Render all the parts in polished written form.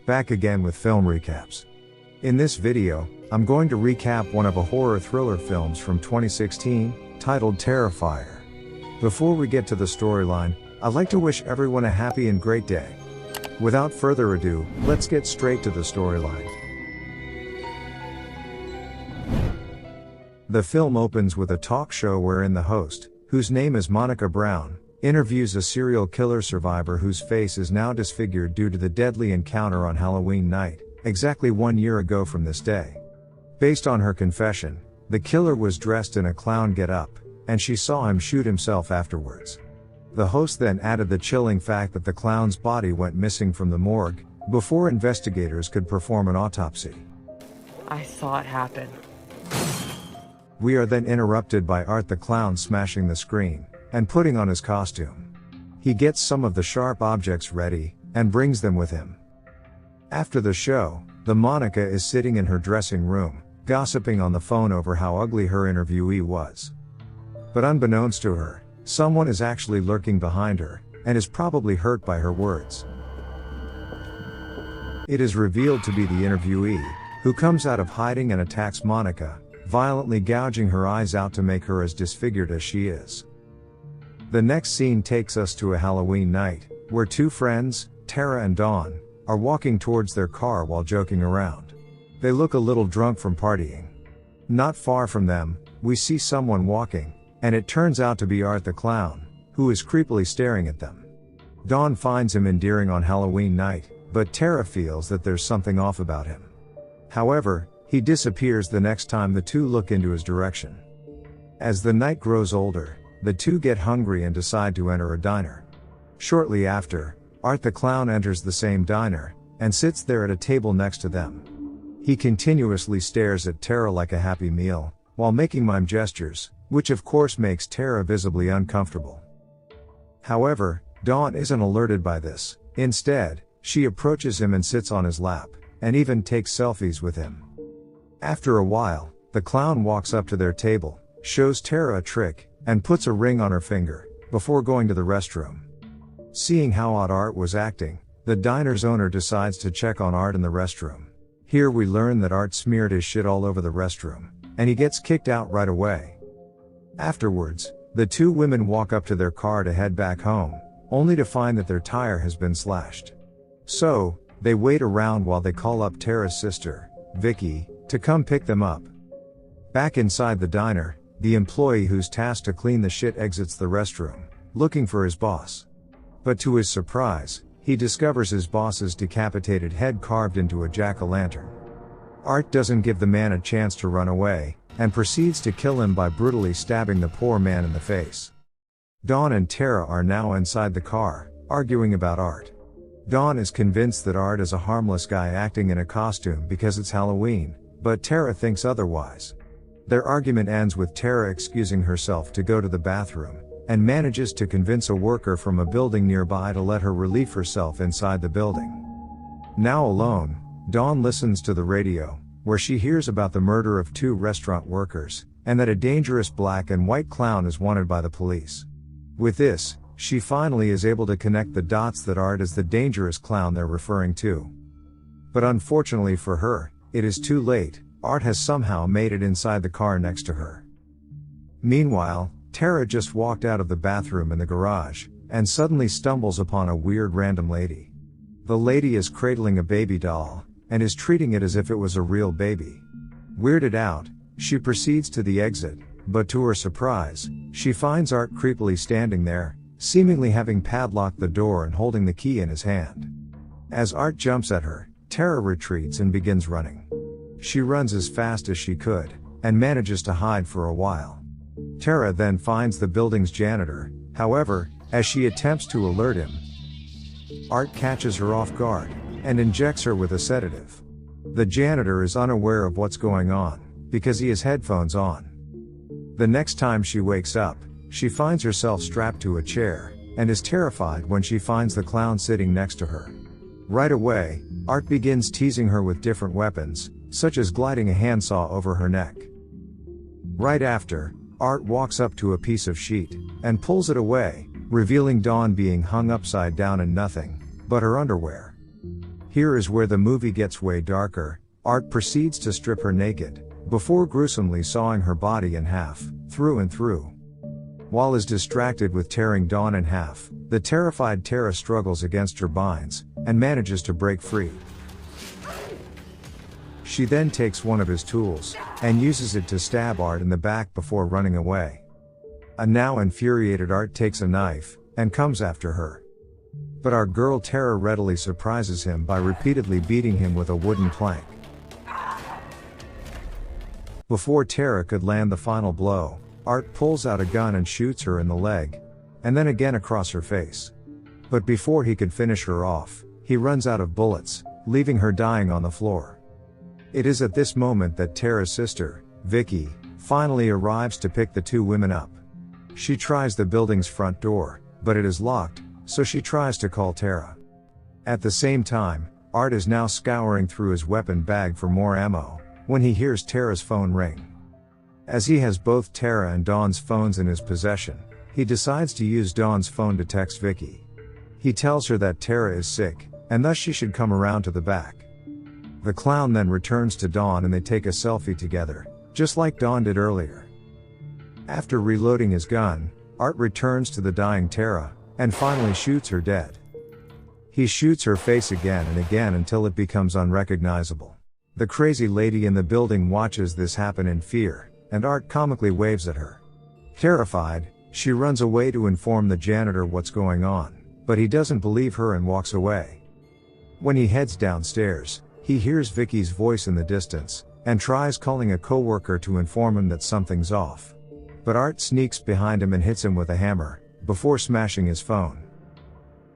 Back again with film recaps. In this video, I'm going to recap one of a horror thriller films from 2016, titled Terrifier. Before we get to the storyline, I'd like to wish everyone a happy and great day. Without further ado, let's get straight to the storyline. The film opens with a talk show wherein the host, whose name is Monica Brown, interviews a serial killer survivor whose face is now disfigured due to the deadly encounter on Halloween night, exactly 1 year ago from this day. Based on her confession, the killer was dressed in a clown get-up, and she saw him shoot himself afterwards. The host then added the chilling fact that the clown's body went missing from the morgue, before investigators could perform an autopsy. I saw it happen. We are then interrupted by Art the Clown smashing the screen, and putting on his costume. He gets some of the sharp objects ready, and brings them with him. After the show, the Monica is sitting in her dressing room, gossiping on the phone over how ugly her interviewee was. But unbeknownst to her, someone is actually lurking behind her, and is probably hurt by her words. It is revealed to be the interviewee, who comes out of hiding and attacks Monica, violently gouging her eyes out to make her as disfigured as she is. The next scene takes us to a Halloween night, where two friends, Tara and Dawn, are walking towards their car while joking around. They look a little drunk from partying. Not far from them, we see someone walking, and it turns out to be Art the Clown, who is creepily staring at them. Dawn finds him endearing on Halloween night, but Tara feels that there's something off about him. However, he disappears the next time the two look into his direction. As the night grows older, the two get hungry and decide to enter a diner. Shortly after, Art the Clown enters the same diner, and sits there at a table next to them. He continuously stares at Tara like a happy meal, while making mime gestures, which of course makes Tara visibly uncomfortable. However, Dawn isn't alerted by this. Instead, she approaches him and sits on his lap, and even takes selfies with him. After a while, the clown walks up to their table, shows Tara a trick, and puts a ring on her finger, before going to the restroom. Seeing how odd Art was acting, the diner's owner decides to check on Art in the restroom. Here we learn that Art smeared his shit all over the restroom, and he gets kicked out right away. Afterwards, the two women walk up to their car to head back home, only to find that their tire has been slashed. So, they wait around while they call up Tara's sister, Vicky, to come pick them up. Back inside the diner, the employee who's tasked to clean the shit exits the restroom, looking for his boss. But to his surprise, he discovers his boss's decapitated head carved into a jack-o'-lantern. Art doesn't give the man a chance to run away, and proceeds to kill him by brutally stabbing the poor man in the face. Dawn and Tara are now inside the car, arguing about Art. Dawn is convinced that Art is a harmless guy acting in a costume because it's Halloween, but Tara thinks otherwise. Their argument ends with Tara excusing herself to go to the bathroom, and manages to convince a worker from a building nearby to let her relieve herself inside the building. Now alone, Dawn listens to the radio, where she hears about the murder of two restaurant workers, and that a dangerous black and white clown is wanted by the police. With this, she finally is able to connect the dots that Art is the dangerous clown they're referring to. But unfortunately for her, it is too late. Art has somehow made it inside the car next to her. Meanwhile, Tara just walked out of the bathroom in the garage, and suddenly stumbles upon a weird random lady. The lady is cradling a baby doll, and is treating it as if it was a real baby. Weirded out, she proceeds to the exit, but to her surprise, she finds Art creepily standing there, seemingly having padlocked the door and holding the key in his hand. As Art jumps at her, Tara retreats and begins running. She runs as fast as she could, and manages to hide for a while. Tara then finds the building's janitor. However, as she attempts to alert him, Art catches her off guard, and injects her with a sedative. The janitor is unaware of what's going on, because he has headphones on. The next time she wakes up, she finds herself strapped to a chair, and is terrified when she finds the clown sitting next to her. Right away, Art begins teasing her with different weapons, such as gliding a handsaw over her neck. Right after, Art walks up to a piece of sheet, and pulls it away, revealing Dawn being hung upside down in nothing but her underwear. Here is where the movie gets way darker. Art proceeds to strip her naked, before gruesomely sawing her body in half, through and through. While is distracted with tearing Dawn in half, the terrified Tara struggles against her binds, and manages to break free. She then takes one of his tools, and uses it to stab Art in the back before running away. A now infuriated Art takes a knife, and comes after her. But our girl Tara readily surprises him by repeatedly beating him with a wooden plank. Before Tara could land the final blow, Art pulls out a gun and shoots her in the leg, and then again across her face. But before he could finish her off, he runs out of bullets, leaving her dying on the floor. It is at this moment that Tara's sister, Vicky, finally arrives to pick the two women up. She tries the building's front door, but it is locked, so she tries to call Tara. At the same time, Art is now scouring through his weapon bag for more ammo, when he hears Tara's phone ring. As he has both Tara and Dawn's phones in his possession, he decides to use Dawn's phone to text Vicky. He tells her that Tara is sick, and thus she should come around to the back. The clown then returns to Dawn and they take a selfie together, just like Dawn did earlier. After reloading his gun, Art returns to the dying Tara, and finally shoots her dead. He shoots her face again and again until it becomes unrecognizable. The crazy lady in the building watches this happen in fear, and Art comically waves at her. Terrified, she runs away to inform the janitor what's going on, but he doesn't believe her and walks away. When he heads downstairs, he hears Vicky's voice in the distance, and tries calling a coworker to inform him that something's off. But Art sneaks behind him and hits him with a hammer, before smashing his phone.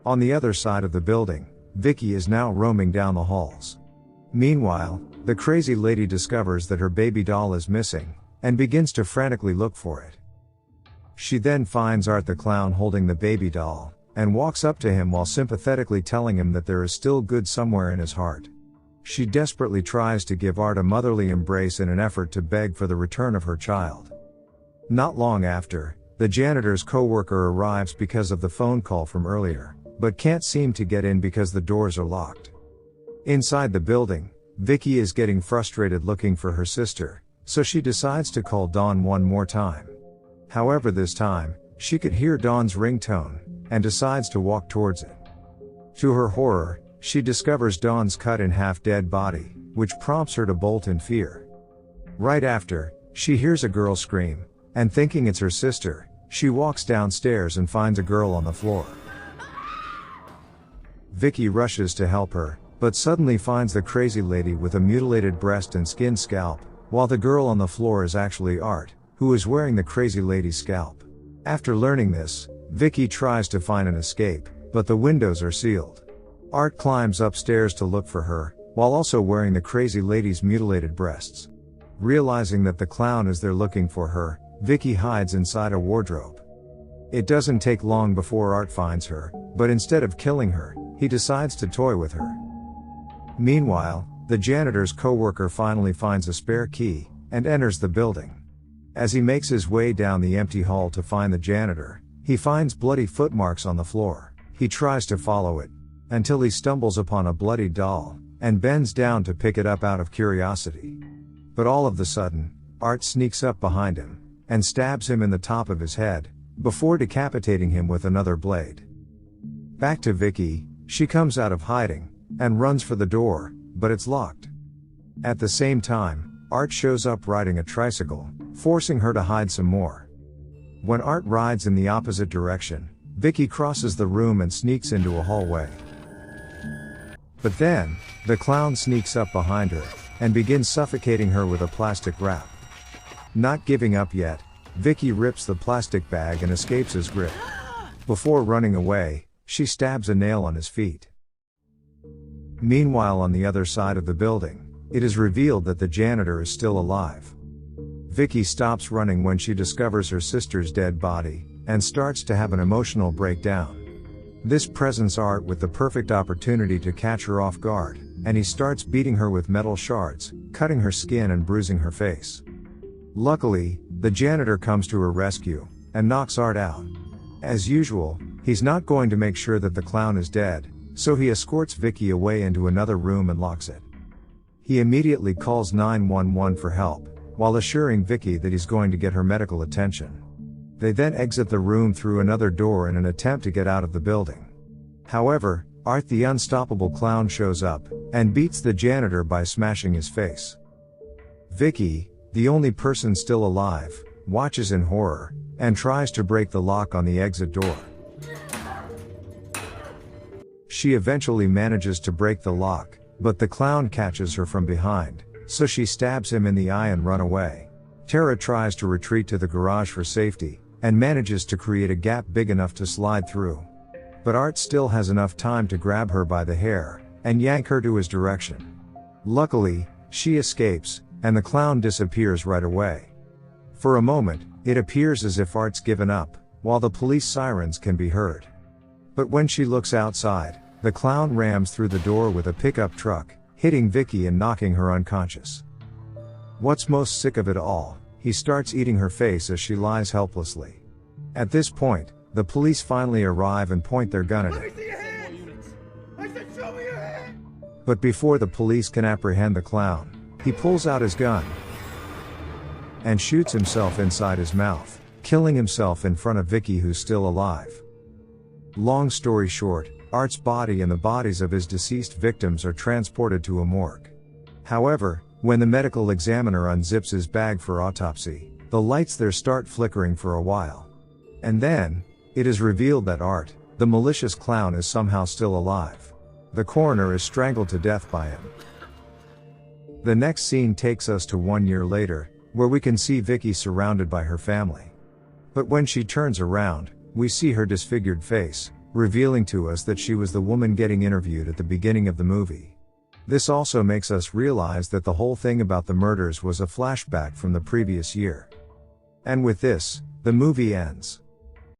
On the other side of the building, Vicky is now roaming down the halls. Meanwhile, the crazy lady discovers that her baby doll is missing, and begins to frantically look for it. She then finds Art the clown holding the baby doll, and walks up to him while sympathetically telling him that there is still good somewhere in his heart. She desperately tries to give Art a motherly embrace in an effort to beg for the return of her child. Not long after, the janitor's coworker arrives because of the phone call from earlier, but can't seem to get in because the doors are locked. Inside the building, Vicky is getting frustrated looking for her sister, so she decides to call Dawn one more time. However, this time, she could hear Dawn's ringtone, and decides to walk towards it. To her horror, she discovers Dawn's cut in half dead body, which prompts her to bolt in fear. Right after, she hears a girl scream, and thinking it's her sister, she walks downstairs and finds a girl on the floor. Vicky rushes to help her, but suddenly finds the crazy lady with a mutilated breast and skinned scalp, while the girl on the floor is actually Art, who is wearing the crazy lady's scalp. After learning this, Vicky tries to find an escape, but the windows are sealed. Art climbs upstairs to look for her, while also wearing the crazy lady's mutilated breasts. Realizing that the clown is there looking for her, Vicky hides inside a wardrobe. It doesn't take long before Art finds her, but instead of killing her, he decides to toy with her. Meanwhile, the janitor's coworker finally finds a spare key, and enters the building. As he makes his way down the empty hall to find the janitor, he finds bloody footmarks on the floor. He tries to follow it, until he stumbles upon a bloody doll, and bends down to pick it up out of curiosity. But all of the sudden, Art sneaks up behind him, and stabs him in the top of his head, before decapitating him with another blade. Back to Vicky, she comes out of hiding, and runs for the door, but it's locked. At the same time, Art shows up riding a tricycle, forcing her to hide some more. When Art rides in the opposite direction, Vicky crosses the room and sneaks into a hallway. But then, the clown sneaks up behind her, and begins suffocating her with a plastic wrap. Not giving up yet, Vicky rips the plastic bag and escapes his grip. Before running away, she stabs a nail on his feet. Meanwhile, on the other side of the building, it is revealed that the janitor is still alive. Vicky stops running when she discovers her sister's dead body, and starts to have an emotional breakdown. This presents Art with the perfect opportunity to catch her off guard, and he starts beating her with metal shards, cutting her skin and bruising her face. Luckily, the janitor comes to her rescue, and knocks Art out. As usual, he's not going to make sure that the clown is dead, so he escorts Vicky away into another room and locks it. He immediately calls 911 for help, while assuring Vicky that he's going to get her medical attention. They then exit the room through another door in an attempt to get out of the building. However, Art the unstoppable clown shows up, and beats the janitor by smashing his face. Vicky, the only person still alive, watches in horror, and tries to break the lock on the exit door. She eventually manages to break the lock, but the clown catches her from behind, so she stabs him in the eye and runs away. Tara tries to retreat to the garage for safety, and manages to create a gap big enough to slide through. But Art still has enough time to grab her by the hair, and yank her to his direction. Luckily, she escapes, and the clown disappears right away. For a moment, it appears as if Art's given up, while the police sirens can be heard. But when she looks outside, the clown rams through the door with a pickup truck, hitting Vicky and knocking her unconscious. What's most sick of it all, he starts eating her face as she lies helplessly. At this point, the police finally arrive and point their gun at Let me it. see your hands! I said show me your hands! But before the police can apprehend the clown, he pulls out his gun and shoots himself inside his mouth, killing himself in front of Vicky, who's still alive. Long story short, Art's body and the bodies of his deceased victims are transported to a morgue. However, when the medical examiner unzips his bag for autopsy, the lights there start flickering for a while. And then, it is revealed that Art, the malicious clown, is somehow still alive. The coroner is strangled to death by him. The next scene takes us to 1 year later, where we can see Vicky surrounded by her family. But when she turns around, we see her disfigured face, revealing to us that she was the woman getting interviewed at the beginning of the movie. This also makes us realize that the whole thing about the murders was a flashback from the previous year. And with this, the movie ends.